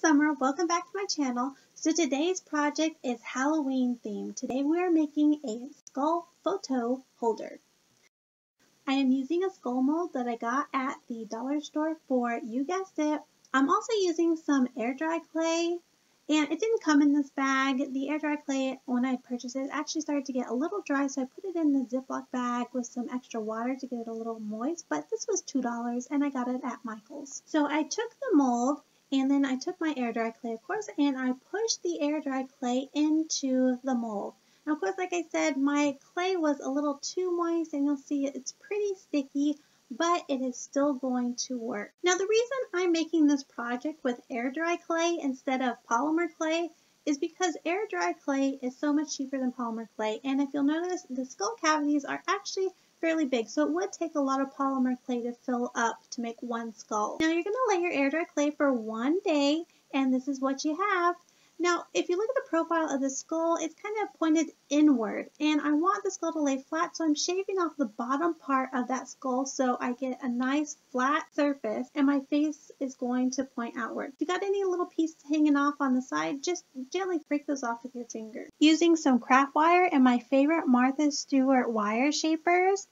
Summer. Welcome back to my channel. So today's project is Halloween themed. Today we are making a skull photo holder. I am using a skull mold that I got at the dollar store for, you guessed it. I'm also using some air dry clay, and it didn't come in this bag. The air dry clay, when I purchased it, actually started to get a little dry, so I put it in the Ziploc bag with some extra water to get it a little moist, but this was $2 and I got it at Michael's. So I took the mold and then I took my air dry clay, of course, and I pushed the air dry clay into the mold. Now, of course, like I said, my clay was a little too moist, and you'll see it's pretty sticky, but it is still going to work. Now, the reason I'm making this project with air dry clay instead of polymer clay is because air dry clay is so much cheaper than polymer clay, and if you'll notice, the skull cavities are actually fairly big, so it would take a lot of polymer clay to fill up to make one skull. Now, you're going to lay your air dry clay for 1 day, and this is what you have. Now, if you look at the profile of the skull, it's kind of pointed inward, and I want the skull to lay flat, so I'm shaving off the bottom part of that skull so I get a nice flat surface, and my face is going to point outward. If you got any little pieces hanging off on the side, just gently break those off with your finger. Using some craft wire and my favorite Martha Stewart wire shapers,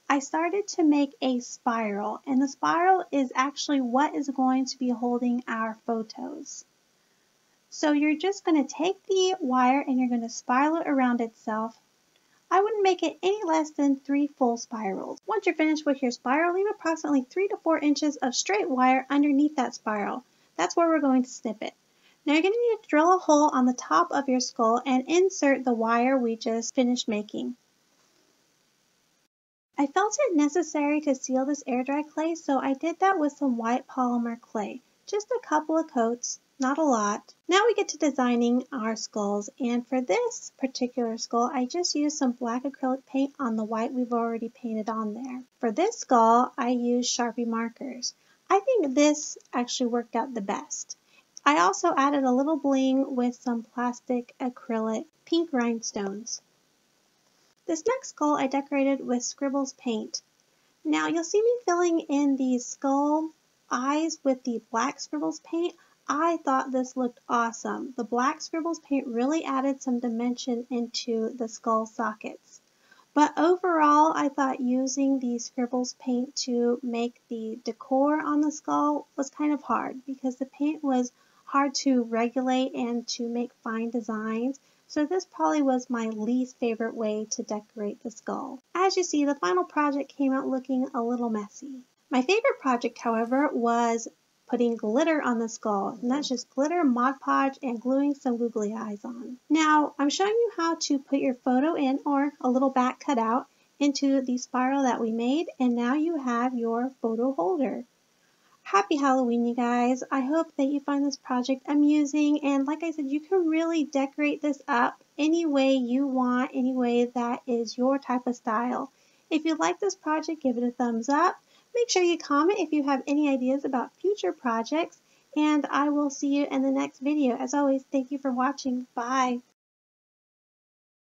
I started to make a spiral, and the spiral is actually what is going to be holding our photos. So you're just going to take the wire and you're going to spiral it around itself. I wouldn't make it any less than 3 full spirals. Once you're finished with your spiral, leave approximately 3 to 4 inches of straight wire underneath that spiral. That's where we're going to snip it. Now you're going to need to drill a hole on the top of your skull and insert the wire we just finished making. I felt it necessary to seal this air dry clay, so I did that with some white polymer clay. Just a couple of coats, not a lot. Now we get to designing our skulls, and for this particular skull, I just used some black acrylic paint on the white we've already painted on there. For this skull, I used Sharpie markers. I think this actually worked out the best. I also added a little bling with some plastic acrylic pink rhinestones. This next skull I decorated with Scribbles paint. Now you'll see me filling in these skull eyes with the black Scribbles paint. I thought this looked awesome. The black Scribbles paint really added some dimension into the skull sockets. But overall, I thought using the Scribbles paint to make the decor on the skull was kind of hard because the paint was hard to regulate and to make fine designs. So this probably was my least favorite way to decorate the skull. As you see, the final project came out looking a little messy. My favorite project, however, was putting glitter on the skull, and that's just glitter, Mod Podge, and gluing some googly eyes on. Now, I'm showing you how to put your photo in, or a little back cutout, into the spiral that we made, and now you have your photo holder. Happy Halloween, you guys. I hope that you find this project amusing, and like I said, you can really decorate this up any way you want, any way that is your type of style. If you like this project, give it a thumbs up. Make sure you comment if you have any ideas about future projects, and I will see you in the next video. As always, thank you for watching. Bye.